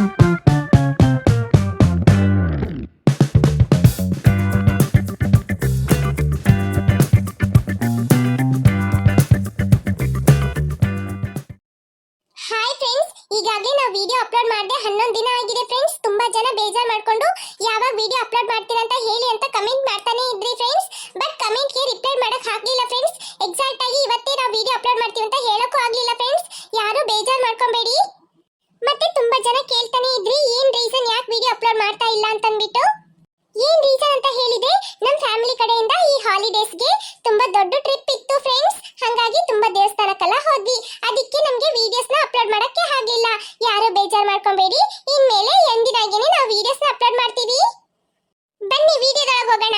Hi friends, ಈಗಾಗಲೇ ನಾವು video upload ಮಾಡಿದೆ 11 ದಿನ ಆಗಿದೆ ಫ್ರೆಂಡ್ಸ್. ತುಂಬಾ ಜನ ಬೇಜಾರು ಮಾಡ್ಕೊಂಡು ಯಾವಾಗ ವಿಡಿಯೋ ಅಪ್ಲೋಡ್ ಮಾಡ್ತೀರಾ ಅಂತ ಹೇಳಿ ಅಂತ ಕಮೆಂಟ್ ಮಾಡ್ತಾನೆ ಇದ್ರಿ ಫ್ರೆಂಡ್ಸ್. ಬಟ್ ಕಮೆಂಟ್ ಗೆ ರಿಪ್ಲೈ ಮಾಡಕ್ ಆಗ್ಲಿಲ್ಲ ಫ್ರೆಂಡ್ಸ್. ಎಕ್ಸಾಕ್ಟ್ ಆಗಿ ಇವತ್ತೇ ನಾವು ವಿಡಿಯೋ ಅಪ್ಲೋಡ್ ಮಾಡ್ತೀವಿ ಅಂತ ಹೇಳಕ್ಕೂ ಆಗ್ಲಿಲ್ಲ ಫ್ರೆಂಡ್ಸ್. ಯಾರು ಬೇಜಾರು ಮಾಡ್ಕೊಂಬೇಡಿ. ಮತ್ತೆ ತುಂಬಾ ಜನ ಕೇಳ್ತಾನೆ ಇದ್ರಿ ಏನ್ ರೀಸನ್ ಯಾಕೆ ವಿಡಿಯೋ ಅಪ್ಲೋಡ್ ಮಾಡ್ತಾ ಇಲ್ಲ ಅಂತ ಅಂದ್ಬಿಟ್ಟು. ಏನ್ ರೀಸನ್ ಅಂತ ಹೇಳಿದ್ರೆ ನಮ್ಮ ಫ್ಯಾಮಿಲಿ ಕಡೆಯಿಂದ ಈ ಹಾಲಿಡೇಸ್ಗೆ ತುಂಬಾ ದೊಡ್ಡ ಟ್ರಿಪ್ ಇತ್ತು ಫ್ರೆಂಡ್ಸ್. ಹಾಗಾಗಿ ತುಂಬಾ ದೇವಸ್ಥಾನಕ್ಕೆಲ್ಲ ಹೋದ್ವಿ. ಅದಕ್ಕೆ ನಮಗೆ ವಿಡಿಯೋಸ್ನ ಅಪ್ಲೋಡ್ ಮಾಡಕ್ಕೆ ಆಗಿಲ್ಲ. ಯಾರು ಬೇಜಾರು ಮಾಡ್ಕೊಂಬೇಡಿ. ಇನ್ಮೇಲೆ ಎಂದಿನಾಗೇನೆ ನಾವು ವಿಡಿಯೋಸ್ನ ಅಪ್ಲೋಡ್ ಮಾಡ್ತೀವಿ. ಬನ್ನಿ ವಿಡಿಯೋದೊಳಗೆ ಹೋಗೋಣ.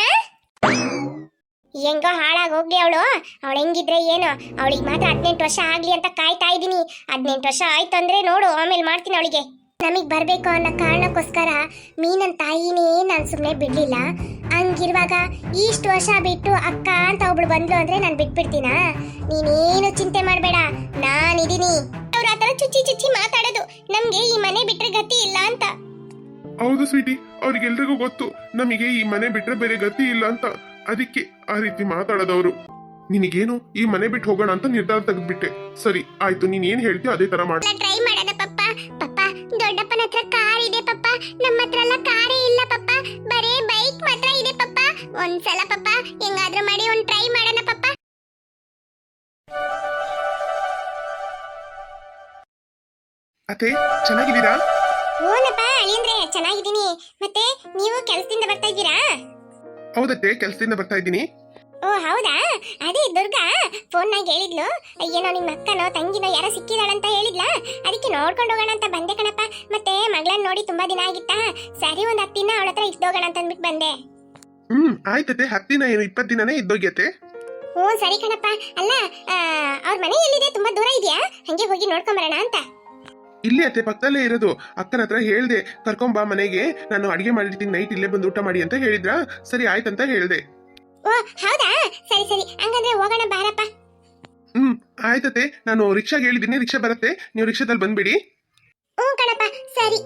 ಹೆಂಗೋ ಹಾಳಾಗಿ ಹೋಗ್ಲಿ ಅವಳು ಹೆಂಗಿದ್ರೆ ಏನು, ಅವಳಿಗೆ ಮಾತ್ರ 18 ವರ್ಷ ಆಗ್ಲಿ ಅಂತ ಕಾಯ್ತಾ ಇದ್ದೀನಿ. 18 ವರ್ಷ ಆಯ್ತು ಅಂದ್ರೆ ನೋಡು ಆಮೇಲೆ ಮಾಡ್ತೀನಿ ಅವಳಿಗೆ. ನಮಗ್ ಬರ್ಬೇಕು ಅನ್ನೋ ಕಾರಣಕ್ಕೋಸ್ಕರ ಮೀನನ್ ತಾಯಿನೇ ನಾನು ಸುಮ್ಮನೆ ಬಿಡ್ಲಿಲ್ಲ. ಹಂಗಿರುವಾಗ ಇಷ್ಟು ವರ್ಷ ಬಿಟ್ಟು ಅಕ್ಕ ಅಂತ ಒಬ್ಳು ಬಂದ್ಲು ಅಂದ್ರೆ ನಾನು ಬಿಟ್ಬಿಡ್ತೀನ? ನೀನೇನು ಚಿಂತೆ ಮಾಡಬೇಡ, ನಾನಿದ್ದೀನಿ. ಅವ್ರ ಆತರ ಚುಚ್ಚಿ ಮಾತಾಡೋದು ನಮ್ಗೆ ಈ ಮನೆ ಬಿಟ್ರೆ ಗತಿ ಇಲ್ಲ ಅಂತ. ಹೌದು ಸ್ವೀಟಿ, ಅವ್ರಿಗೆಲ್ರಿಗೂ ಗೊತ್ತು ನಮಗೆ ಈ ಮನೆ ಬಿಟ್ರೆ ಬೇರೆ ಗತಿ ಇಲ್ಲ ಅಂತ. ಅದಕ್ಕೆ ಆ ರೀತಿ ಮಾತಾಡೋದವ್ರು. ನಿನಗೇನು ಈ ಮನೆ ಬಿಟ್ಟು ಹೋಗೋಣ ಅಂತ ನಿರ್ಧಾರ ತೆಗೆದ್ಬಿಟ್ಟೆ. ಸರಿ ಆಯ್ತು, ನೀನ್ ಏನ್ ಹೇಳ್ತೀಯ ಅದೇ ತರ ಮಾಡ. ಟ್ರೈ ಮಾಡೋಣ ಪಪ್ಪ. ಪಪ್ಪ, ದೊಡ್ಡಪ್ಪನ ಹತ್ರ ಕಾರ್ ಇದೆ ಪಪ್ಪ, ನಮ್ಮ ಹತ್ರ ಎಲ್ಲ ಕಾರೇ ಇಲ್ಲ ಪಪ್ಪ, ಬರೇ ಬೈಕ್ ಮಾತ್ರ ಇದೆ ಪಪ್ಪ. ಒಂದ್ಸಲ ಪಪ್ಪ ಹೆಂಗಾದ್ರೂ ಮಾಡಿ ಒಂದ್ ಟ್ರೈ ಮಾಡೋಣ ಪಪ್ಪ. ಅತ್ತೆ ಚೆನ್ನಾಗಿದ್ದೀರಾ? ಓನಪ್ಪ ಅಳಿಯಂದ್ರೆ ಚೆನ್ನಾಗಿದ್ದೀನಿ. ಮತ್ತೆ ನೀವು ಕೆಲಸದಿಂದ ಬರ್ತಾ ಇದ್ದೀರಾ? ಹೌದತ್ತೆ, ಕೆಲಸದಿಂದ ಬರ್ತಾ ಇದ್ದೀನಿ. ಓ ಹೌದಾ? ಅದೇ ದುರ್ಗಾ ಫೋನ್ನಾಗ ಹೇಳಿದ್ಲು, ಏನೋ ನಿಮ್ಮ ಅಕ್ಕನೋ ತಂಗಿನೋ ಯಾರೋ ಸಿಕ್ಕಿದಾಳಂತ ಹೇಳಿದ್ಲಾ, ಅದಕ್ಕೆ ನೋಡ್ಕೊಂಡು ಹೋಗೋಣ ಅಂತ ಬಂದೆ ಕಣಪ್ಪ. ಮತ್ತೆ ಮಗಳನ್ನ ನೋಡಿ ತುಂಬಾ ದಿನ ಆಗಿತ್ತಾ, ಸರಿ ಒಂದ್ 10 ದಿನ ಅವಳ ಹತ್ರ ಇದ್ದೋಗೋಣ ಅಂತ ಅಂದ್ಬಿಟ್ಟು ಬಂದೆ. ಆಯ್ತತೆ, 10 ದಿನ ಏನು 20 ದಿನನೇ ಇದ್ದೋಗ್ಯತೆ. ಹ್ಞೂ ಸರಿ ಕಣಪ್ಪ. ಅಲ್ಲ ಅವ್ರ ಮನೆ ಎಲ್ಲಿದೆ? ತುಂಬಾ ದೂರ ಇದೆಯಾ? ಹಂಗೆ ಹೋಗಿ ನೋಡ್ಕೊಂಬರೋಣ ಅಂತ. ಇಲ್ಲೇ ಅತ್ತೆ, ಪಕ್ಕದಲ್ಲೇ ಇರೋದು. ಅಕ್ಕನ ಹತ್ರ ಹೇಳ್ದೆ ಕರ್ಕೊಂಬಾ ಮನೆಗೆ, ನಾನು ಅಡಿಗೆ ಮಾಡಿರ್ತೀನಿ, ನೈಟ್ ಇಲ್ಲೇ ಬಂದು ಊಟ ಮಾಡಿ ಅಂತ ಹೇಳಿದ್ರ. ಸರಿ ಆಯ್ತಂತ ಹೇಳ್ದೆ. ಓ ಹೌದಾ? ಸರಿ ಸರಿ, ಹಂಗಂದ್ರೆ ಹೋಗೋಣ ಬಾರಪ್ಪ. ಆಯ್ತತೆ, ನಾನು ರಿಕ್ಷಾಗೆ ಹೇಳಿದ್ದೀನಿ, ರಿಕ್ಷಾ ಬರುತ್ತೆ, ನೀವು ರಿಕ್ಷಾದಲ್ಲಿ ಬಂದ್ಬಿಡಿ. ಹ್ಞೂ ಕಣಪ್ಪ ಸರಿ.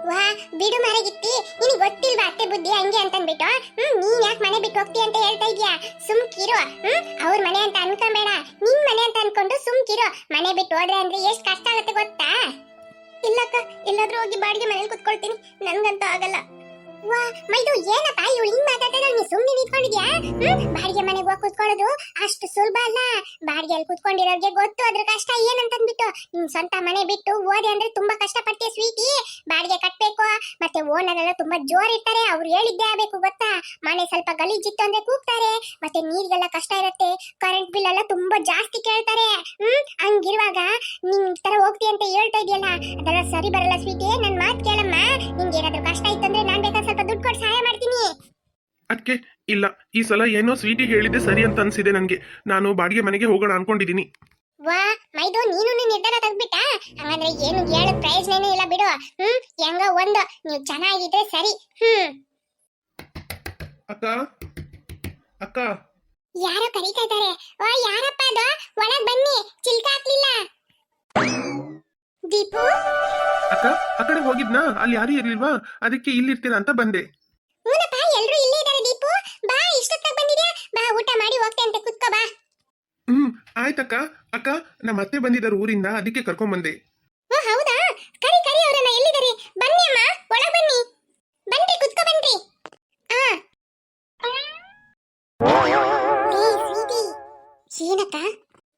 ವಾ ಬಿಡು ಮಾರಾಗಿತ್ತಿ, ನಿನಗೆ ಗೊತ್ತಿಲ್ವಾ ಅತ್ತೆ ಬುದ್ಧಿ ಹಂಗೆ ಅಂತಂದ್ಬಿಟ್ಟು. ನೀನ್ ಯಾಕೆ ಮನೆ ಬಿಟ್ಟು ಹೋಗ್ತಿ ಅಂತ ಹೇಳ್ತಾ ಇದೀಯಾ? ಸುಮ್ಕಿರು. ಅವ್ರ ಮನೆ ಅಂತ ಅನ್ಕೊಂಬೇಡ, ನಿನ್ ಮನೆ ಅಂತ ಅನ್ಕೊಂಡು ಸುಮ್ಕಿರು. ಮನೆ ಬಿಟ್ಟು ಹೋದ್ರೆ ಅಂದ್ರೆ ಎಷ್ಟು ಕಷ್ಟ ಆಗುತ್ತೆ ಗೊತ್ತಾ? ಇಲ್ಲಕ್ಕ, ಎಲ್ಲಾದ್ರೂ ಹೋಗಿ ಬಾಡಿಗೆ ಮನೇಲಿ ಕುತ್ಕೊಳ್ತೀನಿ, ನನ್ಗಂತೂ ಆಗಲ್ಲ. ವಾ ಮೈದು ಏನಪ್ಪ ಇವಳು ಹಿಂಗ್ ಮಾತಾಡ್ತಾಳೆ, ನೀ ಸುಮ್ಮನೆ ನಿಂತ್ಕೊಂಡಿದ್ಯಾ? ಬಾಡಿಗೆ ಮನೆಗೆ ಹೋಗಿ ಕುತ್ಕೊಳ್ಳೋದು ಅಷ್ಟು ಸುಲಭ ಅಲ್ಲ. ಬಾಡಿಗೆಯಲ್ಲಿ ಕುತ್ಕೊಂಡಿರೋರ್ಗೆ ಗೊತ್ತು ಅದ್ರ ಕಷ್ಟ ಏನಂತಂದ್ಬಿಟ್ಟು. ನಿನ್ ಸ್ವಂತ ಮನೆ ಬಿಟ್ಟು ಓದಿ ಅಂದ್ರೆ ತುಂಬಾ ಕಷ್ಟ ಪಡ್ತೀಯ ಸ್ವೀಟಿ. ಬಾಡಿಗೆ ಕಟ್ಬೇಕು, ಮತ್ತೆ ಓನರ್ ಎಲ್ಲ ತುಂಬಾ ಜೋರ್ ಇರ್ತಾರೆ, ಅವ್ರು ಹೇಳಿದ್ದೇ ಆಗ್ಬೇಕು ಗೊತ್ತಾ. ಮನೆ ಸ್ವಲ್ಪ ಗಲೀಜಿತ್ತು ಅಂದ್ರೆ ಕೂಗ್ತಾರೆ, ಮತ್ತೆ ನೀರಿಗೆಲ್ಲ ಕಷ್ಟ ಇರುತ್ತೆ, ಕರೆಂಟ್ ಬಿಲ್ ಎಲ್ಲ ತುಂಬಾ ಜಾಸ್ತಿ ಕೇಳ್ತಾರೆ. ಹಂಗಿರುವಾಗ ನೀನ್ ತರ ಹೋಗ್ತಿ ಅಂತ ಹೇಳ್ತಾ ಇದೆಯಲ್ಲ, ಅದೆಲ್ಲ ಸರಿ ಬರಲ್ಲ ಸ್ವೀಟಿ. ನನ್ ಮಾತು ಕೇಳಮ್ಮ, ನಿಂಗೆ ಏನಾದ್ರೂ ಕಷ್ಟ ಇತ್ತು ಅಂದ್ರೆ ನಾನ್ ಬೇಕಾದ್ರೆ ಸ್ವಲ್ಪ ದುಡ್ಡು ಕೊಟ್ಟು ಸಹಾಯ ಮಾಡ್ತೀನಿ. ಅದಕ್ಕೆ ಇಲ್ಲ, ಈ ಸಲ ಏನೋ ಸ್ವೀಟಿ ಹೇಳಿದ್ದೆ ಸರಿ ಅಂತ ಅನ್ಸಿದೆ ನನ್ಗೆ. ನಾನು ಬಾಡಿಗೆ ಮನೆಗೆ ಹೋಗೋಣ ಅನ್ಕೊಂಡಿದೀನಿ. ವಾ ಮೈದು, ನೀನು ನಿರ್ಧಾರ ತೆಗ್ಬಿಟ್ಟ? ಹಂಗಂದ್ರೆ ಏನು ಹೇಳ ಪ್ರಯೋಜನೇನೂ ಇಲ್ಲ ಬಿಡು. ಹೆಂಗ ಒಂದು ನೀವು ಚೆನ್ನಾಗಿದ್ರೆ ಸರಿ. ಅಕ್ಕ ಅಕ್ಕ, ಯಾರೋ ಕರೀತಾ ಇದ್ದಾರೆ. ಓ ಯಾರಪ್ಪ ಅದು? ಒಳಗ್ ಬನ್ನಿ, ಚಿಲ್ಕ ಹಾಕ್ಲಿಲ್ಲ. ದೀಪು ಅಕ್ಕ ಆ ಕಡೆ ಹೋಗಿದ್ನಾ, ಅಲ್ಲಿ ಯಾರು ಇರ್ಲಿಲ್ವಾ, ಅದಕ್ಕೆ ಇಲ್ಲಿರ್ತೀರಾ ಅಂತ ಬಂದೆ. ಹೂನಪ್ಪ, ಎಲ್ರು ಇಲ್ಲೇ ಇದ್ದಾರೆ. ದೀಪು ಬಾ, ಇಷ್ಟೊತ್ತಾಗ ಬಂದಿದ್ಯಾ? ಬಾ ಊಟ ಮಾಡಿ ಹೋಗ್ತೆ ಅಂತ ಕುತ್ಕೋ ಬಾ. ಆಯ್ತಕ್ಕ. ಅಕ್ಕ ನಮ್ಮ ಅತ್ತೆ ಬಂದಿದ್ದಾರೆ ಊರಿಂದ, ಅದಕ್ಕೆ ಕರ್ಕೊಂಡ್ ಬಂದೆ. ಓ ಹೌದಾ? ಕರಿ ಕರಿ ಅವರನ್ನ, ಎಲ್ಲಿದ್ದಾರೆ? ಬನ್ನಿ ಅಮ್ಮ, ಒಳಗ್ ಬನ್ನಿ. ಬನ್ರಿ, ಕುತ್ಕೋ ಬನ್ರಿ. ಏನಕ್ಕ?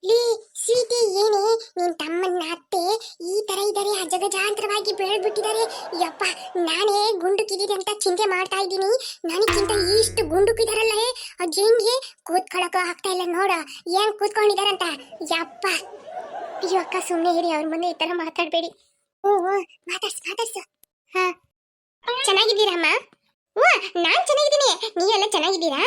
ಲೀ ಸ್ವೀಟಿ, ಏನೇ ನಿನ್ ತಮ್ಮನ್ನ ಅತ್ತೆ ಈ ತರ ಇದ್ದಾರೆ, ಅಜಗಜಾಂತರವಾಗಿ ಬೆಳೆದ್ಬಿಟ್ಟಿದ್ದಾರೆ. ಯಪ್ಪ, ನಾನೇ ಗುಂಡುಕಿದ್ದೀನಿ ಅಂತ ಚಿಂತೆ ಮಾಡ್ತಾ ಇದ್ದೀನಿ. ನನಗಿಂತ ಇಷ್ಟು ಗುಂಡುಕಿದಾರಲ್ಲ, ಅಜ್ಜಿಂಗೆ ಕೂತ್ಕೊಳಕ ಆಗ್ತಾ ಇಲ್ಲ. ನೋಡ ಏನ್ ಕೂತ್ಕೊಂಡಿದಾರಂತ. ಯಪ್ಪ ಅಯ್ಯೋ ಅಕ್ಕ, ಸುಮ್ಮನೆ ಇರಿ, ಅವ್ರ ಮುಂದೆ ಈ ತರ ಮಾತಾಡ್ಬೇಡಿ. ಮಾತಾಡ್ಸು. ಹಾ, ಚೆನ್ನಾಗಿದ್ದೀರಮ್ಮ? ನಾನ್ ಚೆನ್ನಾಗಿದ್ದೀನಿ, ನೀವೆಲ್ಲ ಚೆನ್ನಾಗಿದ್ದೀರಾ?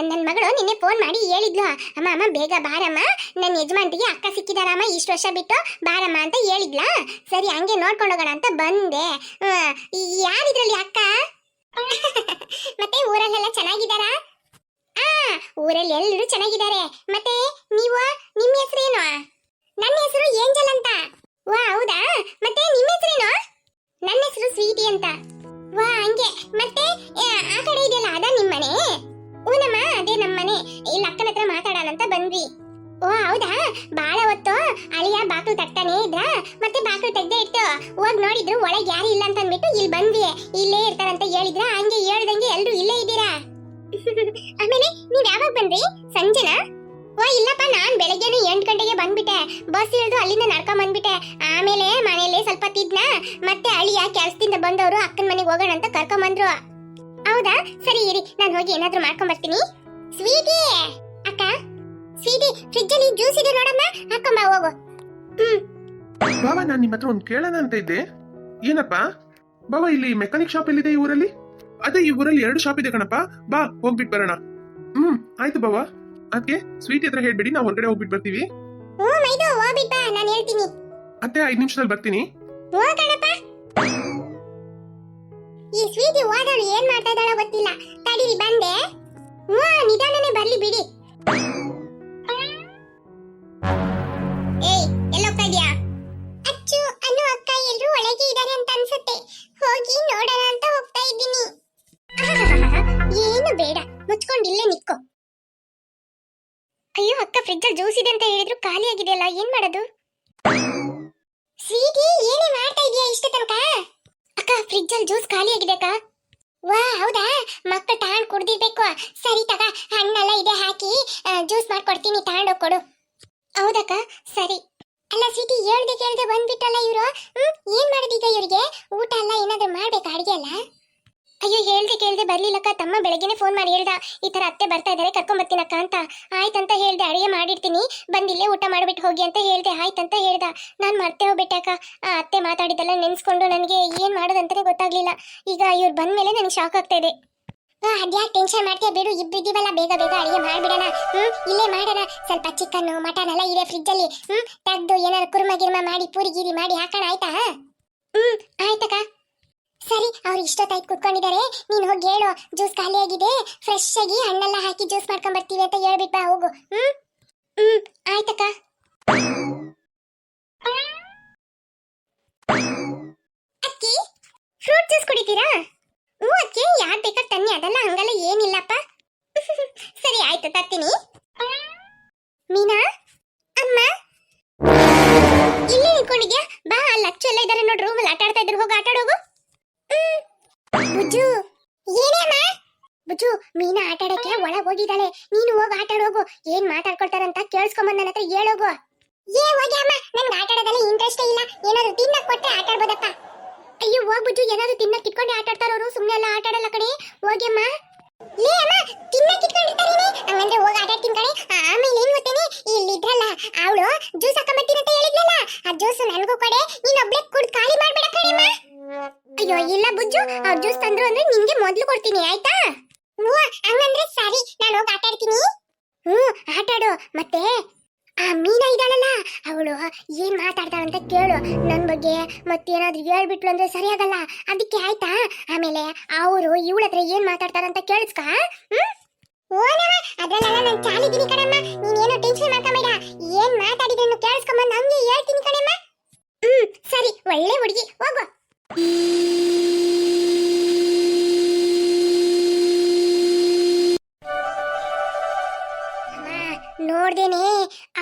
ನನ್ನ ಮಗಳು ನಿನ್ನೆ ಫೋನ್ ಮಾಡಿ ಹೇಳಿದ್ಲು, ಅಮ್ಮ ಬೇಗ ಬಾರಮ್ಮ, ನನ್ನ ಯಜಮಾನ್ರಿಗೆ ಅಕ್ಕ ಸಿಕ್ಕಿದಾರಮ್ಮ, ಇಷ್ಟು ವರ್ಷ ಬಿಟ್ಟು ಬಾರಮ್ಮ ಅಂತ ಹೇಳಿದ್ಲಾ. ಸರಿ ಹಂಗೆ ನೋಡ್ಕೊಂಡು ಹೋಗೋಣ ಅಂತ ಬಂದೆ. ಯಾರಿದ್ರಲ್ಲಿ ಅಕ್ಕ? ಮತ್ತೆ ಊರಲ್ಲೆಲ್ಲ ಚೆನ್ನಾಗಿದ್ದಾರಾ? ಊರಲ್ಲಿ ಎಲ್ಲರೂ ಚೆನ್ನಾಗಿದ್ದಾರೆ. ಮತ್ತೆ ನೀವು, ನಿಮ್ಮ ಹೆಸರೇನು? ನನ್ನ ಹೆಸರು ಏಂಜಲ್ ಅಂತ. ವಾ ಹೌದಾ? ಅಂತ. ವಾ ಹಂಗೆ ಮತ್ತೆ ಆ ಕಡೆ ಇದೆಯಲ್ಲ ಅದ ನಿಮ್ ಮನೆ? ಊನಮ್ಮ ಅದೇ ನಮ್ ಮನೆ. ಇಲ್ಲಿ ಅಕ್ಕನ ಹತ್ರ ಮಾತಾಡೋಣ ಅಂತ ಬಂದ್ವಿ. ಓ ಹೌದಾ, ಬಾಳ ಹೊತ್ತು ಅಳಿಯ ಬಾಕ್ಲು ತಟ್ಟಾನೆ ಇದ್ದ, ಮತ್ತೆ ಬಾಕ್ಲು ತೆಗ್ದೇ ಇಟ್ಟು ಹೋಗ್ ನೋಡಿದ್ರು ಒಳಗೆ ಯಾರು ಇಲ್ಲ ಅಂತ ಅಂದ್ಬಿಟ್ಟು ಇಲ್ಲಿ ಬಂದ್ವಿ. ಇಲ್ಲೇ ಇರ್ತಾರಂತ ಹೇಳಿದ್ರ, ಹಂಗೆ ಹೇಳ್ದಂಗೆ ಎಲ್ರು ಇಲ್ಲೇ ಇದ್ದೀರಾ. ಆಮೇಲೆ ನೀವ್ ಯಾವಾಗ ಬಂದ್ರಿ? ಸಂಜೆನಾ? ಓ ಇಲ್ಲಪ್ಪ, ನಾನ್ ಬೆಳಗ್ಗೆನೆ 8 ಗಂಟೆಗೆ ಬಂದ್ಬಿಟ್ಟೆ. ಬಸ್ ಇಳಿದು ಅಲ್ಲಿಂದ ನಡ್ಕೊಂಡ್ ಬಂದ್ಬಿಟ್ಟೆ. ಆಮೇಲೆ ಮನೆಯಲ್ಲಿ ಸ್ವಲ್ಪ ತಿದ್ನ, ಮತ್ತೆ ಅಳಿಯ ಕೆಲ್ಸದಿಂದ ಬಂದವರು ಅಕ್ಕನ ಮನೆಗೆ ಹೋಗೋಣ ಅಂತ ಕರ್ಕೊಂಡ್ ಬಂದ್ರು. ಹೌದಾ, ಸರಿ ಇರಿ, ನಾನು ಹೋಗಿ ಏನಾದ್ರೂ ಮಾಡ್ಕೊಂಡ್ ಬರ್ತೀನಿ. ಸ್ವೀಟಿ ಅಕ್ಕ, ಸ್ವೀಟಿ ಫ್ರಿಜ್ ಅಲ್ಲಿ ಜ್ಯೂಸ್ ಇದೆ ನೋಡಮ್ಮ, ಹಾಕೊಂಬ ಹೋಗು. ಬಾಬಾ, ನಾನ್ ನಿಮ್ಮ ಹತ್ರ ಒಂದ್ ಕೇಳೋಣ ಅಂತ ಇದ್ದೆ. ಏನಪ್ಪ ಬಾಬಾ, ಇಲ್ಲಿ ಮೆಕ್ಯಾನಿಕ್ ಶಾಪ್ ಎಲ್ಲಿದೆ ಈ ಊರಲ್ಲಿ? ಅದೇ ಈ ಊರಲ್ಲಿ 2 ಶಾಪ್ ಇದೆ ಕಣಪ್ಪ, ಬಾ ಹೋಗ್ಬಿಟ್ಟು ಬರೋಣ. ಆಯ್ತು ಬಾಬಾ. ಅದಕ್ಕೆ ಸ್ವೀಟ್ ಹತ್ರ ಹೇಳ್ಬೇಡಿ, ನಾವು ಹೊರಗಡೆ ಹೋಗ್ಬಿಟ್ಟು ಬರ್ತೀವಿ. ಮೈದು ಹೋಗ್ಬಿಟ್ ಬಾ, ನಾನು ಹೇಳ್ತೀನಿ. ಅತ್ತೆ 5 ನಿಮಿಷದಲ್ಲಿ ಬರ್ತೀನಿ. ಓ ಕಣಪ್ಪ, ಈ ಸ್ವೀಟಿ ಹೋದವಳು ಏನ್ ಮಾಡ್ತಾ ಇದ್ದಾಳೋ ಗೊತ್ತಿಲ್ಲ. ತಡೀರಿ ಬಂದೆ. ನಿಧಾನನೇ ಬರ್ಲಿ ಬಿಡಿ. ಏಯ್, ಎಲ್ಲೋಗ್ತಾ ಇದ್ಯಾ? ಅಚ್ಚು ಅನ್ನು ಅಕ್ಕ ಎಲ್ರು ಒಳಗೆ ಇದ್ದಾರೆ ಅಂತ ಅನ್ಸುತ್ತೆ, ಹೋಗಿ ನೋಡೋಣ ಅಂತ ಹೋಗ್ತಾ ಇದ್ದೀನಿ. ಏನು ಬೇಡ, ಮುಚ್ಕೊಂಡಿಲ್ಲೇ ನಿಕ್ಕೋ. ಅಯ್ಯೋ ಅಕ್ಕ, ಫ್ರಿಜ್ ಅಲ್ಲಿ ಜ್ಯೂಸ್ ಇದೆ ಅಂತ ಹೇಳಿದ್ರು, ಖಾಲಿ ಆಗಿದೆಯಲ್ಲ, ಏನ್ ಮಾಡೋದು? ಸ್ವೀಟಿ ಏನೇ ಮಾಡ್ತಾ ಇದೀಯಾ ಇಷ್ಟ ತನಕ? ಅಕ್ಕ, ಫ್ರಿಜ್ ಅಲ್ಲಿ ಜ್ಯೂಸ್ ಖಾಲಿ ಆಗಿದೆ ಅಕ್ಕ. ವಾ ಹೌದಾ, ಮಕ್ಕಳು ತಗೊಂಡ್ ಕುಡ್ದಿರ್ಬೇಕು. ಸರಿ ತಗ, ಹಣ್ಣೆಲ್ಲ ಇದೆ ಹಾಕಿ ಜ್ಯೂಸ್ ಮಾಡ್ಕೊಡ್ತೀನಿ, ತಗೊಂಡೋಗ್ ಕೊಡು. ಹೌದಕ್ಕ, ಸರಿ. ಅಲ್ಲ ಸ್ವೀಟಿ, ಹೇಳ್ದೆ ಕೇಳ್ದೆ ಬಂದ್ಬಿಟ್ಟಲ್ಲ ಇವ್ರು. ಏನ್ ಮಾಡೋದೀಗ ಇವ್ರಿಗೆ? ಊಟ ಎಲ್ಲ ಏನಾದ್ರು ಮಾಡ್ಬೇಕಾ, ಅಡಿಗೆ ಎಲ್ಲ? ಅಯ್ಯೋ, ಹೇಳ್ದೆ ಕೇಳ್ದೆ ಬರ್ಲಿಲ್ಲಕ್ಕ. ತಮ್ಮ ಬೆಳಗ್ಗೆನೆ ಫೋನ್ ಮಾಡಿ ಹೇಳ್ದ, ಈ ತರ ಅತ್ತೆ ಬರ್ತಾ ಇದಾರೆ, ಕರ್ಕೊಂಡ್ ಬರ್ತೀನಕ್ಕ ಅಂತ. ಆಯ್ತಂತ ಹೇಳ್ದೆ, ಅಡಿಗೆ ಮಾಡಿರ್ತೀನಿ, ಬಂದಿಲ್ಲೇ ಊಟ ಮಾಡ್ಬಿಟ್ಟು ಹೋಗಿ ಅಂತ ಹೇಳ್ದೆ. ಆಯ್ತಂತ ಹೇಳ್ದ, ನಾನ್ ಮರ್ತೇ ಹೋಗ್ಬಿಟ್ಟೆ ಅಕ್ಕ. ಅತ್ತೆ ಮಾತಾಡಿದೆಲ್ಲ ನೆನ್ಸ್ಕೊಂಡು ನನಗೆ ಏನ್ ಮಾಡೋದಂತಾನೆ ಗೊತ್ತಾಗ್ಲಿಲ್ಲ. ಈಗ ಇವ್ರು ಬಂದ್ಮೇಲೆ ನನಗೆ ಶಾಕ್ ಆಗ್ತಾ ಇದೆ. ಅದ್ಯಾಕೆ ಟೆನ್ಷನ್ ಮಾಡ್ತೀಯ, ಬಿಡು, ಇಬ್ಬಿದ್ದೀವಲ್ಲ, ಬೇಗ ಬೇಗ ಅಡಿಗೆ ಮಾಡ್ಬಿಡೋಣ. ಇಲ್ಲೇ ಮಾಡೋಣ. ಸ್ವಲ್ಪ ಚಿಕನ್ ಮಟನ್ ಎಲ್ಲ ಇದೆ ಫ್ರಿಜ್ ಅಲ್ಲಿ. ತೆಗ್ದು ಏನಾದ್ರು ಕುರ್ಮ ಗಿರ್ಮ ಮಾಡಿ ಪೂರಿ ಗಿರಿ ಮಾಡಿ ಹಾಕೋಣ, ಆಯ್ತಾ? ಆಯ್ತಕ್ಕ. ಸರಿ, ಅವ್ರು ಇಷ್ಟೊತ್ತಾಯ್ತು ಕುತ್ಕೊಂಡಿದ್ದಾರೆ, ನೀನು ಹೋಗಿ ಹೇಳು ಜ್ಯೂಸ್ ಖಾಲಿ ಆಗಿದೆ, ಫ್ರೆಶ್ ಆಗಿ ಹಣ್ಣೆಲ್ಲ ಹಾಕಿ ಜ್ಯೂಸ್ ಮಾಡ್ಕೊಂಡ್ ಬರ್ತೀವಿ ಅಂತ ಹೇಳ್ಬಿಟ್ಟು ಬಾ, ಹೋಗು. ಆಯ್ತಕ್ಕ. ಅಕ್ಕಿ, ಫ್ರೂಟ್ ಜ್ಯೂಸ್ ಕುಡಿತೀರಾ? ಅಕ್ಕಿ, ಯಾರು ಬೇಕಾದ್ರೆ ತನ್ನಿ, ಅದೆಲ್ಲ ಹಂಗಲ್ಲ ಏನಿಲ್ಲಪ್ಪ. ಸರಿ ಆಯ್ತು, ತರ್ತೀನಿ. ಮೀನಾ, ಅಮ್ಮ ಇಲ್ಲೇ ನಿಂತ್ಕೊಂಡಿದ್ಯಾ? ಬಾ, ಅಲ್ಲಿ ಅಚ್ಚು ಎಲ್ಲ ಇದ್ದಾರೆ ನೋಡ್ರು, ರೂಮಲ್ಲಿ ಆಟ ಆಡ್ತಾ ಇದ್ರು, ಹೋಗು ಆಟ ಆಡೋಗು. ಬುಜ್ಜು, ಏನೇಮ್ಮ? ಬುಜ್ಜು, ಮೀನಾ ಆಟ ಆಡಕ್ಕೆ ಒಳಗ್ ಹೋಗಿದ್ದಾಳೆ, ನೀನು ಹೋಗಿ ಆಟ ಆಡೋಗು. ಏನ್ ಮಾತಾಡ್ಕೊಳ್ತಾರಂತ ಕೇಳಿಸ್ಕೊಂಬಂದ್ ನನ್ನ ಹತ್ರ ಹೇಳೋಗು. ಏ ಹೋಗಿ ಅಮ್ಮ, ನನ್ಗೆ ಆಟ ಆಡೋದಲ್ಲ ಇಂಟ್ರೆಸ್ಟೇ ಇಲ್ಲ, ಏನಾದ್ರು ತಿನ್ನಕ್ ಕೊಟ್ಟರೆ ಆಟ ಆಡ್ಬೋದಪ್ಪ. ಅಯ್ಯೋ ಹೋಗ್ ಬುಜ್ಜು, ಏನಾದ್ರು ತಿನ್ನಕ್ ಇಟ್ಕೊಂಡೆ ಆಟ ಆಡ್ತಾರವ್ರು, ಸುಮ್ನೆ ಎಲ್ಲ ಆಟ ಆಡಲ್ಲ ಕಡೆ, ಹೋಗಿ ಅಮ್ಮ. ಲೇ ಅಮ್ಮ, ತಿನ್ನಕ್ ಇಟ್ಕೊಂಡಿರ್ತಾರೇನೆ, ಹಂಗಂದ್ರೆ ಹೋಗಿ ಆಟ ಆಡ್ತೀನಿ ಕಡೆ. ಆಮೇಲೆ ಏನ್ ಗೊತ್ತೇನೆ, ಇಲ್ಲಿದ್ರಲ್ಲ ಅವಳು ಜ್ಯೂಸ್ ಹಾಕೊಂಬರ್ತೀನಿ ಅಂತ ಹೇಳಿದ್ಲಲ್ಲ, ಆ ಜ್ಯೂಸ್ ನನ್ಗೂ ಕೊಡೆ, ನೀನ್ ಒಬ್ಳೆ ಕುಡ್ ಖಾಲಿ ಮಾಡ್ಬೇಡ ಕಡೆಮ್ಮ. ಅಯ್ಯೋ ಇಲ್ಲ ಬುಜ್ಜು, ಅವ್ರ ಜ್ಯೂಸ್ ತಂದ್ರು ಅಂದ್ರೆ ನಿಂಗೆ ಮೊದ್ಲು ಕೊಡ್ತೀನಿ, ಆಯ್ತಾ? ಹಂಗಂದ್ರೆ ಸರಿ, ನಾನು ಹೋಗಿ ಆಟ ಆಡ್ತೀನಿ. ಆಟ ಆಡು. ಮತ್ತೆ ಆ ಮೀನಾ ಇದ್ದಾಳಲ್ಲ, ಅವಳು ಏನ್ ಮಾತಾಡ್ತಾಳಂತ ಕೇಳು ನನ್ ಬಗ್ಗೆ, ಮತ್ತೇನಾದ್ರೂ ಹೇಳ್ಬಿಟ್ಲು ಅಂದ್ರೆ ಸರಿಯಾಗಲ್ಲ, ಅದಕ್ಕೆ ಆಯ್ತಾ? ಆಮೇಲೆ ಅವರು ಇವಳ ಹತ್ರ ಏನ್ ಮಾತಾಡ್ತಾರಂತ ಕೇಳಿಸ್ಕ. ಅದ್ರಲ್ಲೆಲ್ಲ ನಾನು ಚಾಲಿದ್ದೀನಿ ಕಣಮ್ಮ, ನೀನೇನು ಟೆನ್ಷನ್ ಮಾಡ್ಕೊಂಬೇಡ. ಏನ್ ಮಾತಾಡಿದ್ರು ಕೇಳಿಸ್ಕೊಂಬಂದು ಹಂಗೆ ಹೇಳ್ತೀನಿ ಕಣಮ್ಮ. ಸರಿ, ಒಳ್ಳೆ ಹುಡುಗಿ, ಹೋಗು. ನೋಡ್ದೇನೆ,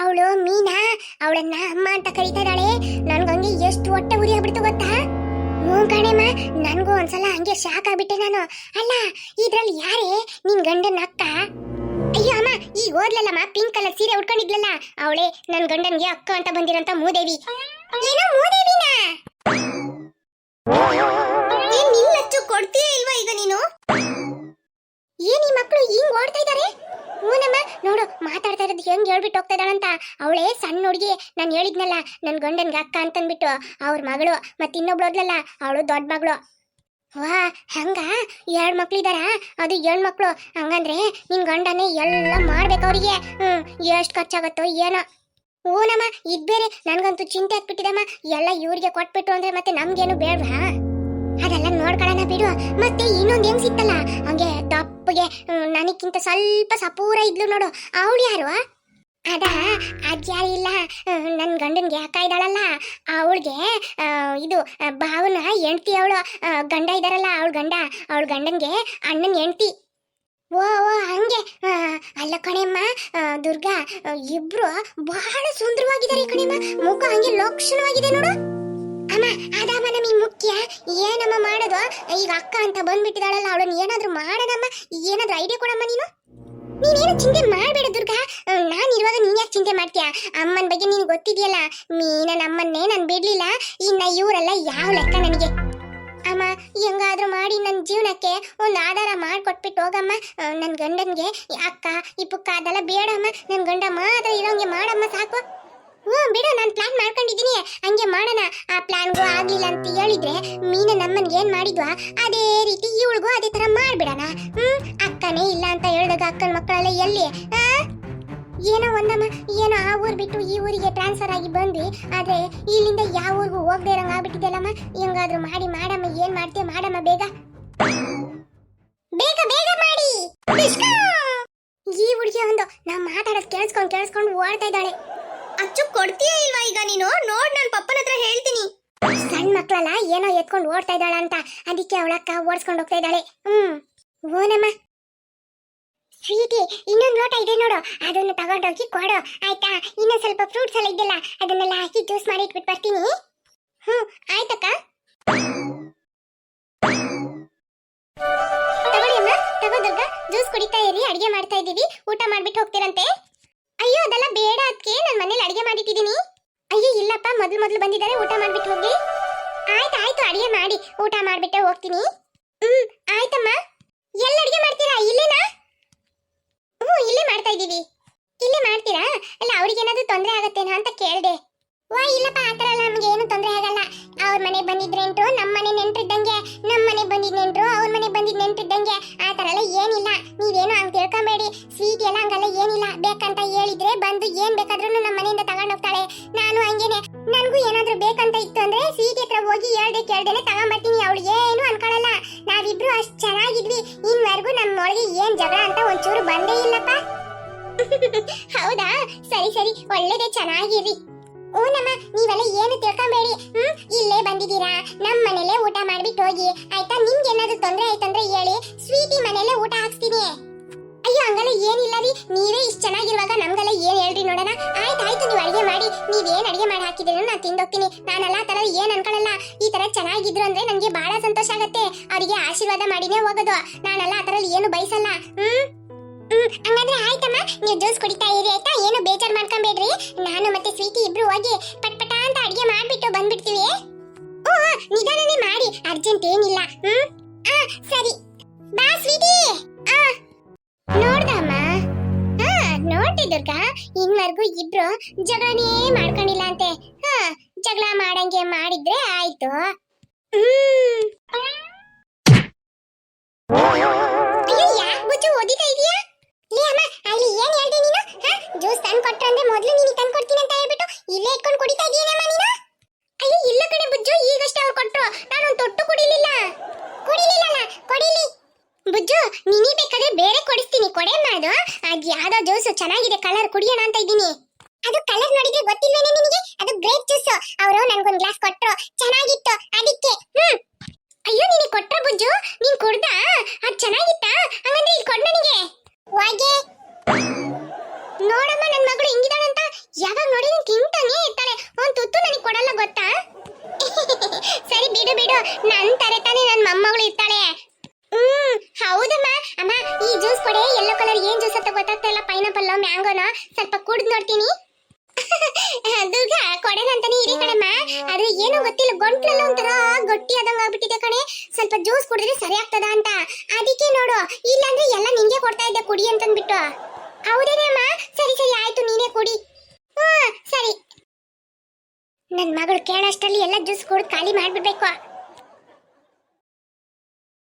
ಅವಳು ಮೀನಾ ಅವಳನ್ನ ಅಮ್ಮ ಅಂತ ಕರೀತಾ ಇದ್ದಾಳೆ. ನನ್ಗಂಗೆ ಎಷ್ಟು ಹೊಟ್ಟೆ ಉರಿ ಆಗ್ಬಿಡ್ತು ಗೊತ್ತಾ? ಕಣೆಮ್ಮ, ನನ್ಗೂ ಒಂದ್ಸಲ ಹಂಗೆ ಶಾಕ್ ಆಗ್ಬಿಟ್ಟೆ ನಾನು. ಅಲ್ಲ, ಇದ್ರಲ್ಲಿ ಯಾರೇ ನಿನ್ ಗಂಡನ ಅಕ್ಕ? ಅಯ್ಯೋ ಅಮ್ಮ, ಈಗ ಓದ್ಲಲ್ಲಮ್ಮ, ಪಿಂಕ್ ಕಲರ್ ಸೀರೆ ಉಟ್ಕೊಂಡಿದ್ಲಲ್ಲ, ಅವಳೇ ನನ್ ಗಂಡನ್ಗೆ ಅಕ್ಕ ಅಂತ ಬಂದಿರಂತ ಮೂದೇವಿ. ಏನೋ ಮೂದೇವಿನ? ನಿನ್ನಚ್ಚು ಕೊಡ್ತೀಯ ಇಲ್ವಾ ಈಗ ನೀನು? ಏನ್ ಈ ಮಕ್ಕಳು ಹಿಂಗ್ ಓಡ್ತಾ ಇದಾರೆ? ಹೂನಮ್ಮ, ನೋಡು ಮಾತಾಡ್ತಾ ಇರೋದು ಹೆಂಗ್ ಹೇಳ್ಬಿಟ್ಟು ಹೋಗ್ತಾ ಇದ್ದಾಳಂತ. ಅವಳೇ ಸಣ್ಣ ಹುಡುಗಿ, ನಾನು ಹೇಳಿದ್ನಲ್ಲ ನನ್ ಗಂಡನ್ಗೆ ಅಕ್ಕ ಅಂತನ್ಬಿಟ್ಟು, ಅವ್ರ ಮಗಳು. ಮತ್ತೆ ಇನ್ನೊಬ್ಳು ಓದ್ಲಲ್ಲ, ಅವಳು ದೊಡ್ಡ ಮಗಳು. ವಾ, ಹಂಗ 2 ಮಕ್ಳಿದಾರ, ಅದು 7 ಮಕ್ಳು. ಹಂಗಂದ್ರೆ ನಿನ್ ಗಂಡನೇ ಎಲ್ಲ ಮಾಡ್ಬೇಕು ಅವ್ರಿಗೆ. ಎಷ್ಟ್ ಖರ್ಚಾಗತ್ತೋ ಏನೋ. ಹೂನಮ್ಮ, ಇದ್ ಬೇರೆ ನನ್ಗಂತೂ ಚಿಂತೆ ಆಗ್ಬಿಟ್ಟಿದಮ್ಮ. ಎಲ್ಲ ಇವ್ರಿಗೆ ಕೊಟ್ಬಿಟ್ಟು ಅಂದ್ರೆ ಮತ್ತೆ ನಮ್ಗೇನು ಬೇಡ್ವಾ? ಅದೆಲ್ಲ ನೋಡ್ಕೊಳ್ಳೋಣ ಬಿಡು. ಮತ್ತೆ ಇನ್ನೊಂದ್ ಹೆಂಗ್ ಸಿಕ್ತಲ್ಲ, ಹಂಗೆ ದಪ್ಪಗೆ ನನಕ್ಕಿಂತ ಸ್ವಲ್ಪ ಸಪೂರ ಇದ್ಲು ನೋಡು, ಅವಳು ಯಾರು? ಅದ ಅದ್ಯಾರಿಲ್ಲ ನನ್ನ ಗಂಡನ್ಗೆ ಅಕ್ಕ ಇದ್ದಾಳಲ್ಲ ಅವಳಿಗೆ ಇದು ಭಾವನ ಹೆಂಡ್ತಿ ಅವಳು ಗಂಡ ಇದಾರಲ್ಲ ಅವಳ ಗಂಡನ್ಗೆ ಅಣ್ಣನ ಹೆಂಡ್ತಿ. ಓ ಹಂಗೆ ಅಲ್ಲ ಕಣೆಮ್ಮ ದುರ್ಗಾ ಇಬ್ರು ಬಹಳ ಸುಂದರವಾಗಿದ್ದಾರೆ ಕಣೆಮ್ಮ, ಮುಖ ಹಂಗೆ ಲಕ್ಷಣವಾಗಿದೆ ನೋಡು. ಅಮ್ಮ ಅದಮ್ಮ ನಮಗೆ ಮುಖ್ಯ, ಏನಮ್ಮ ಮಾಡೋದು ಈಗ ಅಕ್ಕ ಅಂತ ಬಂದ್ಬಿಟ್ಟಿದಾಳಲ್ಲ ಅವಳನ್ನ ಏನಾದ್ರೂ ಮಾಡೋದಮ್ಮ, ಏನಾದ್ರೂ ಐಡಿಯಾ ಕೊಡಮ್ಮ ನೀನು. ನೀನೇನು ಚಿಂತೆ ಮಾಡಬೇಡ ದುರ್ಗಾ, ನಾನಿರುವಾಗ ನೀನ್ ಯಾಕೆ ಚಿಂತೆ ಮಾಡ್ತೀಯ? ಅಮ್ಮನ ಬಗ್ಗೆ ನೀನು ಗೊತ್ತಿದೆಯಲ್ಲ, ನಮ್ಮನ್ನೇ ನಾನು ಬಿಡ್ಲಿಲ್ಲ, ಇನ್ನ ಇವರೆಲ್ಲ ಯಾವ ಲೆಕ್ಕ ನನಗೆ. ಅಮ್ಮ ಹೆಂಗಾದ್ರೂ ಮಾಡಿ ನನ್ನ ಜೀವನಕ್ಕೆ ಒಂದು ಆಧಾರ ಮಾಡಿಕೊಟ್ಬಿಟ್ಟು ಹೋಗಮ್ಮ. ನನ್ನ ಗಂಡನ್ಗೆ ಅಕ್ಕ ಈ ಪುಕ್ಕ ಅದೆಲ್ಲ ಬೇಡಮ್ಮ, ನನ್ನ ಗಂಡ ಮಾತ್ರ ಇರೋಂಗೆ ಮಾಡಮ್ಮ ಸಾಕು. ಬಿಡು, ನಾನು ಪ್ಲಾನ್ ಮಾಡ್ಕೊಂಡಿದ್ದೀನಿ, ಹಂಗೆ ಮಾಡೋಣ. ಆ ಪ್ಲಾನ್ಗೂ ಆಗ್ಲಿಲ್ಲ ಅಂತ ಹೇಳಿದ್ರೆ ನಮ್ಮನ್ಗೆ ಏನ್ ಮಾಡಿದ್ವಾ ಅದೇ ರೀತಿ ಇವಳಿಗೂ ಅದೇ ತರ ಮಾಡ್ಬಿಡೋಣ. ಅಕ್ಕನೇ ಇಲ್ಲ ಅಂತ ಹೇಳಿದಾಗ ಅಕ್ಕನ ಮಕ್ಕಳೆಲ್ಲ ಎಲ್ಲಿ? ಏನೋ ಒಂದಮ್ಮ, ಏನೋ ಆ ಊರ್ ಬಿಟ್ಟು ಈ ಊರಿಗೆ ಟ್ರಾನ್ಸ್ಫರ್ ಆಗಿ ಬಂದ್ವಿ, ಆದ್ರೆ ಇಲ್ಲಿಂದ ಯಾವ ಊರಿಗೂ ಹೋಗದೆ ಇರಂಗ ಆಗ್ಬಿಟ್ಟಿದ್ದಲ್ಲಮ್ಮ. ಹೆಂಗಾದ್ರೂ ಮಾಡಿ ಮಾಡಮ್ಮ, ಏನ್ ಮಾಡ್ತೀಯ ಮಾಡಮ್ಮ, ಬೇಗ ಬೇಗ ಬೇಗ ಮಾಡಿ. ಈ ಹುಡುಗಿ ಒಂದು ನಾವು ಮಾತಾಡೋದು ಕೇಳಿಸ್ಕೊಂಡು ಓಡ್ತಾ ಇದ್ದಾಳೆ. ಅಚ್ಚು ಕೊಡ್ತೀಯಾ ಇಲ್ವಾ ಈಗ ನೀನು? ನೋಡ್ ನಾನು ಪಪ್ಪನ ಹತ್ರ ಹೇಳ್ತೀನಿ. ಸಣ್ಣ ಮಕ್ಕಳಲ್ಲ ಏನೋ ಎತ್ಕೊಂಡು ಓಡ್ತಾ ಇದ್ದಾಳ ಅಂತ, ಅದಕ್ಕೆ ಅವಳಕ್ಕ ಓಡಿಸ್ಕೊಂಡು ಹೋಗ್ತಾ ಇದ್ದಾಳೆ. ಓನಮ್ಮ. ಸ್ವೀಟಿ, ಇನ್ನೊಂದು ಲೋಟ ಇದೆ ನೋಡು, ಅದನ್ನು ತಗೊಂಡೋಗಿ ಕೊಡು ಆಯ್ತಾ? ಇನ್ನೊಂದು ಸ್ವಲ್ಪ ಫ್ರೂಟ್ಸ್ ಎಲ್ಲ ಇದೆಯಲ್ಲ ಅದನ್ನೆಲ್ಲ ಹಾಕಿ ಜ್ಯೂಸ್ ಮಾಡಿ ಇಟ್ಬಿಟ್ಟು ಬರ್ತೀನಿ. ಆಯ್ತಕ್ಕ. ತಗೊಳ್ಳಿ ಅಮ್ಮ, ತಗೋ ದುರ್ಗಾ, ಜ್ಯೂಸ್ ಕುಡಿತಾ ಇರಿ, ಅಡಿಗೆ ಮಾಡ್ತಾ ಇದೀವಿ, ಊಟ ಮಾಡ್ಬಿಟ್ಟು ಹೋಗ್ತೀರಂತೆ. ಅಯ್ಯೋ ಅದೆಲ್ಲ ಬೇಡ, ಅದಕ್ಕೆ ನಾನು ಮನೇಲಿ ಅಡಿಗೆ ಮಾಡಿಟ್ಟಿದ್ದೀನಿ. ಅಯ್ಯೋ ಇಲ್ಲಪ್ಪ, ಮೊದಲು ಬಂದಿದ್ದಾರೆ, ಊಟ ಮಾಡ್ಬಿಟ್ಟು ಹೋಗಿ. ಆಯ್ತು ಅಡಿಗೆ ಮಾಡಿ ಊಟ ಮಾಡ್ಬಿಟ್ಟೆ ಹೋಗ್ತೀನಿ. ಆಯ್ತಮ್ಮ. ಎಲ್ಲ ಅಡಿಗೆ ಮಾಡ್ತೀರಾ? ಇಲ್ಲೇನಾ? ಇಲ್ಲೇ ಮಾಡ್ತಾ ಇದೀವಿ. ಇಲ್ಲೇ ಮಾಡ್ತೀರಾ? ಅಲ್ಲ ಅವ್ರಿಗೇನಾದ್ರೂ ತೊಂದರೆ ಆಗತ್ತೇನೋ ಅಂತ ಕೇಳಿದೆ. ಇಲ್ಲಪ್ಪ, ಆತರ ಎಲ್ಲ ನಮ್ಗೆ ಏನು ತೊಂದರೆ ಆಗಲ್ಲ. ಅವ್ರ ಮನೆಗೆ ಬಂದಿದ್ ನೆಂಟ್ರು ನಮ್ಮ ಮನೆ ನೆಂಟ್ರಿದ್ದಂಗೆ, ನಮ್ಮ ಮನೆಗೆ ಬಂದಿದ್ ನೆಂಟ್ರು ಅವ್ರ ಮನೆಗೆ ಬಂದಿದ್ ನೆಂಟ್ರಿದ್ದಂಗೆ, ಆತರ ಎಲ್ಲ ಏನಿಲ್ಲ. ನೀವೇನು ಹಂಗೆ ತಿಳ್ಕೊಂಬೇಡಿ. ಸ್ವೀಟ್ ಎಲ್ಲ ಹಂಗಲ್ಲ ಏನಿಲ್ಲ, ಬೇಕಂತ ಹೇಳಿದ್ರೆ ಬಂದು ಏನ್ ಬೇಕಾದ್ರೂ ನಮ್ಮ ಮನೆಯಿಂದ ತಗೊಂಡ್ ಹೋಗ್ತಾಳೆ. ನಾನು ಹಂಗೇನೆ, ನನ್ಗೂ ಏನಾದ್ರೂ ಬೇಕಂತ ಇತ್ತು ಅಂದ್ರೆ ಸ್ವೀಟ್ ಹತ್ರ ಹೋಗಿ ಹೇಳ್ದೆ ಕೇಳ್ದೇನೆ ತಗೊಂಡ್ಬರ್ತೀನಿ. ಅವಳು ಏನು ಅನ್ಕೊಳಲ್ಲ. ನಾವಿಬ್ರು ಅಷ್ಟ್ ಚೆನ್ನಾಗಿದ್ವಿ, ಇನ್ವರೆಗೂ ನಮ್ಮೊಳಗೆ ಏನ್ ಜಗಳ ಅಂತ ಒಂಚೂರು ಬಂದೇ ಇಲ್ಲಪ್ಪ. ಹೌದಾ? ಸರಿ ಒಳ್ಳೇದೇ, ಚೆನ್ನಾಗಿರಿ. ಓನಮ್ಮ, ನೀವೆಲ್ಲ ಏನು ತಿಳ್ಕೊಂಬೇಡಿ. ಇಲ್ಲೇ ಬಂದಿದ್ದೀರಾ, ನಮ್ಮ ಮನೇಲೆ ಊಟ ಮಾಡ್ಬಿಟ್ಟು ಹೋಗಿ ಆಯ್ತಾ? ನಿಮ್ಗೆ ಏನಾದ್ರು ತೊಂದರೆ ಆಯ್ತಂದ್ರೆ ಹೇಳಿ, ಸ್ವೀಟಿ ಮನೇಲೆ ಊಟ ಹಾಕ್ಸ್ತೀನಿ. ಅಯ್ಯೋ ಹಂಗಲ್ಲ ಏನಿಲ್ಲ ರೀ, ನೀವೇ ಇಷ್ಟು ಚೆನ್ನಾಗಿರುವಾಗ ನಮ್ಗೆಲ್ಲ ಏನ್ ಹೇಳ್ರಿ ನೋಡೋಣ. ಆಯ್ತು ನೀವು ಅಡಿಗೆ ಮಾಡಿ, ನೀವೇನ್ ಅಡಿಗೆ ಮಾಡಿ ಹಾಕಿದ್ದೀರ ನಾನು ತಿಂದೋಗ್ತೀನಿ. ನಾನೆಲ್ಲ ತರ ಏನ್ ಅನ್ಕೊಳಲ್ಲ. ಈ ತರ ಚೆನ್ನಾಗಿದ್ರು ಅಂದ್ರೆ ನನ್ಗೆ ಬಹಳ ಸಂತೋಷ ಆಗತ್ತೆ. ಅವರಿಗೆ ಆಶೀರ್ವಾದ ಮಾಡಿನೇ ಹೋಗೋದು. ನಾನೆಲ್ಲ ಆ ತರ ಏನು ಬಯಸಲ್ಲ. ಹಂಗಂದ್ರೆ ಆಯ್ತಮ್ಮ, ನೀವು ಜ್ಯೂಸ್ ಕುಡಿತಾ ಇರಿ ಆಯ್ತಾ? ಏನು ಬೇಜಾರ್ ಮಾಡ್ಕೊಂಬೇಡ್ರಿ. ನಾನು ಮತ್ತೆ ಸ್ವೀಟಿ ಇಬ್ರು ಹೋಗಿ ಪಟ್ಪಟ ಅಂತ ಅಡಿಗೆ ಮಾಡ್ಬಿಟ್ಟು ಬಂದ್ಬಿಡ್ತೀವಿ. ನಿಧಾನನೇ ಮಾಡಿ, ಅರ್ಜೆಂಟ್ ಏನಿಲ್ಲ. ಸರಿ ಬಾ ಸ್ವೀಟಿ. ನೋಡ್ದಮ್ಮ, ನೋಡ್ದೆ ದುರ್ಗಾ, ಇನ್ವರೆಗೂ ಇಬ್ರು ಜಗಳನೇ ಮಾಡ್ಕೊಂಡಿಲ್ಲ ಅಂತೆ. ಜಗಳ ಮಾಡಂಗೆ ಮಾಡಿದ್ರೆ ಆಯ್ತು. ಅಯ್ಯೋ ಯಾಕೆ ಬುಜ್ಜು ಓದಿತಾ ಇದೀಯಾ? ಅಲ್ಲಿ ಏನ್ ಹೇಳ್ದೆ ನೀನು? ಜ್ಯೂಸ್ ತಂದು ಕೊಟ್ರು ಅಂದ್ರೆ ಮೊದಲು ನೀನು ತಂದು ಕೊಡ್ತೀನಿ ಅಂತ ಹೇಳ್ಬಿಟ್ಟು ಇಲ್ಲೇ ಇಟ್ಕೊಂಡು ಕುಡಿತಾ ಇದೀಯೇನಮ್ಮ ನೀನು? ಅಯ್ಯೋ ಇಲ್ಲ ಕಣೆ ಬುಜ್ಜು, ಈಗಷ್ಟೇ ಅವ್ರು ಕೊಟ್ರು, ನಾನು ಒಂದು ತೊಟ್ಟು ಕುಡಿಲಿಲ್ಲ. ಕೊಡಿಲಿ ಬುಜ್ಜು, ನೀನೇ ಬೇಕಾದ್ರೆ ಬೇರೆ ಕೊಡಿಸ್ತೀನಿ, ಕೊಡೆಮ್ಮ. ಅದು ಯಾವ್ದೋ ಜ್ಯೂಸ್ ಚೆನ್ನಾಗಿದೆ, ಕಲರ್ ಕುಡಿಯೋಣ ಅಂತ ಇದ್ದೀನಿ. ಅದು ಕಲರ್ ನೋಡಿದ್ರೆ ಗೊತ್ತಿಲ್ವೇನೆ ನಿನಗೆ? ಅದು ಗ್ರೇಪ್ ಜ್ಯೂಸ್. ಅವರು ನನ್ಗೊಂದು ಗ್ಲಾಸ್ ಕೊಟ್ರು, ಚೆನ್ನಾಗಿತ್ತು, ಅದಕ್ಕೆ. ಅಯ್ಯೋ ನೀನು ಕೊಟ್ರ ಬುಜ್ಜು, ನೀನ್ ಕುಡ್ದ? ಅದು ಚೆನ್ನಾಗಿತ್ತಾ? ಹಂಗಂದ್ರೆ ಇಲ್ಲಿ ಕೊಡ್ ನನಗೆ. ವಾಗೆ ನೋಡಮ್ಮ, ನನ್ನ ಮಗಳು ಹಿಂಗಿದಾಳಂತ ಯಾವಾಗ ನೋಡಿ ತಿಂತಾನೆ ಇರ್ತಾಳೆ. ಒಂದು ತುತ್ತು ನನಗೆ ಕೊಡಲ್ಲ ಗೊತ್ತಾ? ಸರಿ ಬಿಡು, ನನ್ನ ತರ ತಾನೇ ನನ್ನ ಮೊಮ್ಮಗಳು ಇರ್ತಾಳೆ. ಹೌದಮ್ಮ. ಅಮ್ಮ ಈ ಜ್ಯೂಸ್ ಕೊಡೆ, ಯೆಲ್ಲೋ ಕಲರ್ ಏನ್ ಜ್ಯೂಸ್ ಅಂತ ಗೊತ್ತಾಗ್ತಾ ಇಲ್ಲ. ಪೈನಾಪಲ್, ಮ್ಯಾಂಗೋನ ಸ್ವಲ್ಪ ಕುಡ್ದು ನೋಡ್ತೀನಿ. ದುರ್ಗಾ ಕೊಡೆನಂತಾನೆ ಇರಿ ಕಣಮ್ಮ, ಆದ್ರೆ ಏನೋ ಗೊತ್ತಿಲ್ಲ, ಗಂಟ್ಲೆಲ್ಲ ಒಂಥರ ಗಟ್ಟಿ ಆದಂಗ ಆಗ್ಬಿಟ್ಟಿದೆ ಕಣೆ. ಸ್ವಲ್ಪ ಜ್ಯೂಸ್ ಕುಡಿದ್ರೆ ಸರಿ ಆಗ್ತದ ಅಂತ, ಅದಕ್ಕೆ ನೋಡು. ಇಲ್ಲಾಂದ್ರೆ ಎಲ್ಲ ನಿಂಗೆ ಕೊಡ್ತಾ ಇದ್ದೆ ಕುಡಿ ಅಂತಂದ್ಬಿಟ್ಟು. ಹೌದೇನಮ್ಮ? ಸರಿ ಆಯ್ತು, ನೀನೇ ಕುಡಿ. ಸರಿ. ನನ್ ಮಗಳು ಕೇಳೋಷ್ಟರಲ್ಲಿ ಎಲ್ಲ ಜ್ಯೂಸ್ ಕುಡಿದು ಖಾಲಿ ಮಾಡ್ಬಿಡ್ಬೇಕು.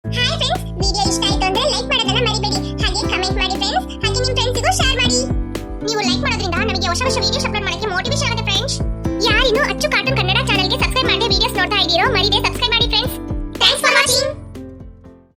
ಹಾಯ್ ಫ್ರೆಂಡ್ಸ್, ವಿಡಿಯೋ ಇಷ್ಟ ಆಯ್ತು ಅಂದ್ರೆ ಲೈಕ್ ಮಾಡೋದನ್ನ ಮರಿಬೇಡಿ, ಹಾಗೆ ಕಮೆಂಟ್ ಮಾಡಿ ಫ್ರೆಂಡ್ಸ್, ಹಾಗೆ ನಿಮ್ಮ ಫ್ರೆಂಡ್ಸ್ಗೂ ಶೇರ್ ಮಾಡಿ. ನೀವು ಲೈಕ್ ಮಾಡೋದ್ರಿಂದ ನಮಗೆ ಹೊಸ ವಿಡಿಯೋಸ್ ಅಪ್ಲೋಡ್ ಮಾಡಕ್ಕೆ ಮೋಟಿವೇಶನ್ ಆಗುತ್ತೆ ಫ್ರೆಂಡ್ಸ್. ಯಾರಿನ್ನೂ ಅಚ್ಚು ಕಾರ್ಟೂನ್ ಕನ್ನಡ ಚಾನೆಲ್ಗೆ ಸಬ್ಸ್ಕ್ರೈಬ್ ಮಾಡಿ ವಿಡಿಯೋಸ್ ನೋಡ್ತಾ ಇದ್ದೀರೋ ಮರಿದೆ